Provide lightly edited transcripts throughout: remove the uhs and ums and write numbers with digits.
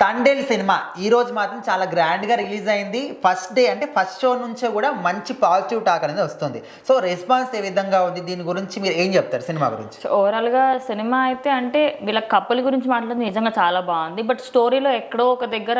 Thandel cinema ఈ రోజు మాత్రం చాలా గ్రాండ్గా రిలీజ్ అయింది. ఫస్ట్ డే అంటే ఫస్ట్ షో నుంచే కూడా మంచి పాజిటివ్ టాక్ అనేది వస్తుంది. సో రెస్పాన్స్ ఏ విధంగా ఉంది, దీని గురించి మీరు ఏం చెప్తారు సినిమా గురించి? సో ఓవరాల్గా సినిమా అయితే అంటే వీళ్ళ కపుల్ గురించి మాట్లాడితే నిజంగా చాలా బాగుంది. బట్ స్టోరీలో ఎక్కడో ఒక దగ్గర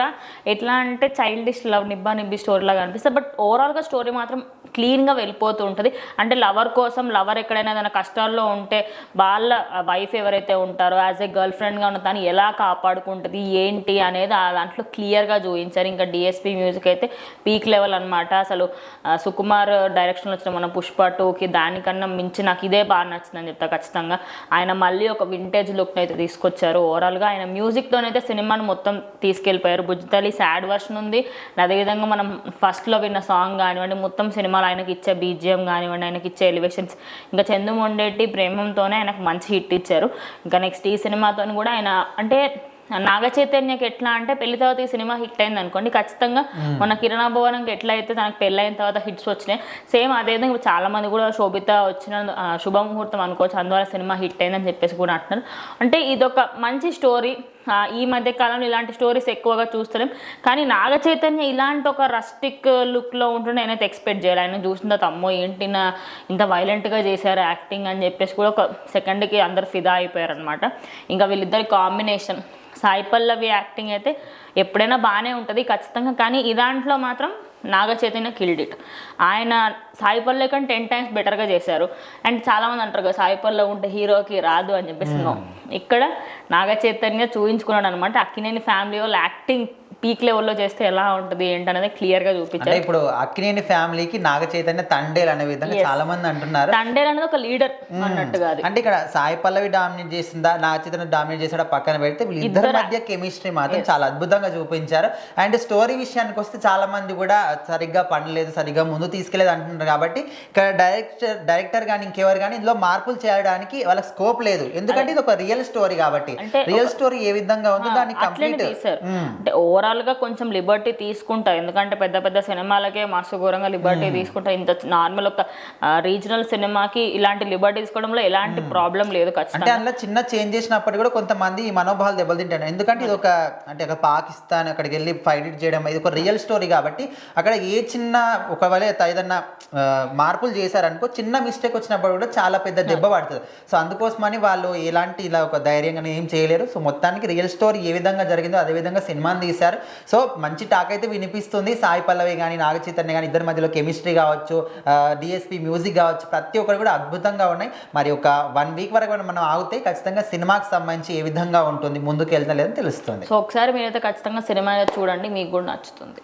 ఎట్లా అంటే చైల్డిష్ లవ్ నిబ్బా నిబ్బి స్టోరీ లాగా అనిపిస్తుంది. బట్ ఓవరాల్గా స్టోరీ మాత్రం క్లీన్గా వెళ్ళిపోతూ ఉంటుంది. అంటే లవర్ కోసం లవర్ ఎక్కడైనా ఏదైనా కష్టాల్లో ఉంటే వాళ్ళ వైఫ్ ఎవరైతే ఉంటారో యాజ్ ఏ గర్ల్ ఫ్రెండ్గా ఉన్న తను ఎలా కాపాడుకుంటుంది ఏంటి అనేది ఆ దాంట్లో క్లియర్గా చూపించారు. ఇంకా డిఎస్పి మ్యూజిక్ అయితే పీక్ లెవెల్ అనమాట. అసలు సుకుమార్ డైరెక్షన్లో వచ్చిన మన పుష్ప 2కి దానికన్నా మించి నాకు ఇదే బాగా నచ్చిందని చెప్తా ఖచ్చితంగా. ఆయన మళ్ళీ ఒక వింటేజ్ లుక్ని అయితే తీసుకొచ్చారు. ఓవరాల్గా ఆయన మ్యూజిక్తోనైతే సినిమాను మొత్తం తీసుకెళ్ళిపోయారు. బుజ్జితల్లి సాడ్ వర్షన్ ఉంది, అదేవిధంగా మనం ఫస్ట్లో విన్న సాంగ్ కానివ్వండి, మొత్తం సినిమాలో ఆయనకి ఇచ్చే బీజిఎం కానివ్వండి, ఆయనకి ఇచ్చే ఎలివేషన్స్, ఇంకా చందు మొండేటి ప్రేమంతోనే ఆయనకు మంచి హిట్ ఇచ్చారు. ఇంకా నెక్స్ట్ ఈ సినిమాతో కూడా ఆయన అంటే నాగ చైతన్యకి ఎట్లా అంటే పెళ్లి తర్వాత ఈ సినిమా హిట్ అయింది అనుకోండి, ఖచ్చితంగా మన కిరణా భవనంకి ఎట్లా అయితే తనకు పెళ్ళైన తర్వాత హిట్స్ వచ్చినాయి, సేమ్ అదేవిధంగా చాలా మంది కూడా శోభిత వచ్చిన శుభముహూర్తం అనుకోవచ్చు, అందువల్ల సినిమా హిట్ అయిందని చెప్పేసి కూడా అంటున్నారు. అంటే ఇదొక మంచి స్టోరీ. ఈ మధ్య కాలంలో ఇలాంటి స్టోరీస్ ఎక్కువగా చూస్తున్నాం, కానీ నాగ చైతన్య ఇలాంటి ఒక రస్టిక్ లుక్లో ఉంటుండే నేనైతే ఎక్స్పెక్ట్ చేయాలి. ఆయన చూసిన తర్వాత అమ్మో ఏంటి ఇంత వైలెంట్గా చేశారు యాక్టింగ్ అని చెప్పేసి కూడా ఒక సెకండ్కి అందరు ఫిదా అయిపోయారు అనమాట. ఇంకా వీళ్ళిద్దరి కాంబినేషన్ సాయి పల్లవి యాక్టింగ్ అయితే ఎప్పుడైనా బాగానే ఉంటుంది ఖచ్చితంగా, కానీ ఈ దాంట్లో మాత్రం నాగ చైతన్య కిల్డ్ ఇట్. ఆయన సాయి పల్లవి కంటే 10 times బెటర్గా చేశారు. అండ్ చాలామంది అంటారు కదా సాయి పల్లవి ఉంటే హీరోకి రాదు అని చెప్పేసి. ఇక్కడ నాగ చైతన్య చూపించుకున్నాడు అనమాట. అక్కినేని ఫ్యామిలీ వాళ్ళు యాక్టింగ్ పీక్ లెవెల్లో చేస్తే ఎలా ఉంటుంది ఏంటనేది క్లియర్గా చూపించారు. ఇప్పుడు అక్కినేని ఫ్యామిలీకి నాగ చైతన్య తండేల్ అనే విధంగా చాలా మంది అంటున్నారు. తండేల్ అనేది ఒక లీడర్ అన్నట్టుగా. అంటే ఇక్కడ సాయి పల్లవి డామినేట్ చేసిందా నాగ చైతన్య డామినేట్ చేసాడా పక్కన పెడితే వీళ్ళిద్దరి మధ్య కెమిస్ట్రీ మాత్రం చాలా అద్భుతంగా చూపించారు. అండ్ స్టోరీ విషయానికి వస్తే చాలా మంది కూడా సరిగ్గా పడలేదు, సరిగ్గా ముందు తీసుకెళ్లేదు అంటున్నారు. కాబట్టి ఇక్కడ డైరెక్టర్ కానీ ఇంకెవరు కానీ ఇందులో మార్పులు చేయడానికి వాళ్ళకి స్కోప్ లేదు, ఎందుకంటే ఇది ఒక రియల్ స్టోరీ కాబట్టి. రియల్ స్టోరీ ఏ విధంగా ఉందో దాన్ని కంప్లీట్ అంటే ఓవరాల్ గా కొంచెం లిబర్టీ తీసుకుంటారు, ఎందుకంటే పెద్ద పెద్ద సినిమాలకే మస్తు ఘోరంగా లిబర్టీ తీసుకుంటారు. ఇంత నార్మల్ ఒక రీజనల్ సినిమాకి ఇలాంటి లిబర్టీ తీసుకోవడంలో ఎలాంటి ప్రాబ్లం లేదు. అంటే అందులో చిన్న చేంజ్ చేసినప్పటికీ కూడా కొంతమంది మనోభావాలు దెబ్బతింటారు, ఎందుకంటే ఇది ఒక అంటే ఒక పాకిస్తాన్ అక్కడికి వెళ్ళి ఫైట్ చేయడం, ఇది ఒక రియల్ స్టోరీ కాబట్టి అక్కడ ఏ చిన్న ఒకవేళ ఏదన్నా మార్పులు చేశారనుకో చిన్న మిస్టేక్ వచ్చినప్పుడు కూడా చాలా పెద్ద దెబ్బ పడుతుంది. సో అందుకోసమని వాళ్ళు ఎలాంటి ఇలా ఒక ధైర్యంగా ఏం చేయలేరు. సో మొత్తానికి రియల్ స్టోరీ ఏ విధంగా జరిగిందో అదే విధంగా సినిమాని తీశారు. సో మంచి టాక్ అయితే వినిపిస్తుంది. సాయి పల్లవి కానీ నాగ చైతన్య కానీ ఇద్దరి మధ్యలో కెమిస్ట్రీ కావచ్చు, డిఎస్పి మ్యూజిక్ కావచ్చు, ప్రతి ఒక్కరు కూడా అద్భుతంగా ఉన్నాయి. మరి ఒక 1 week వరకు మనం ఆగితే ఖచ్చితంగా సినిమాకి సంబంధించి ఏ విధంగా ఉంటుంది, ముందుకు వెళ్తా లేదని తెలుస్తుంది. సో ఒకసారి మీరైతే ఖచ్చితంగా సినిమా చూడండి, మీకు కూడా నచ్చుతుంది.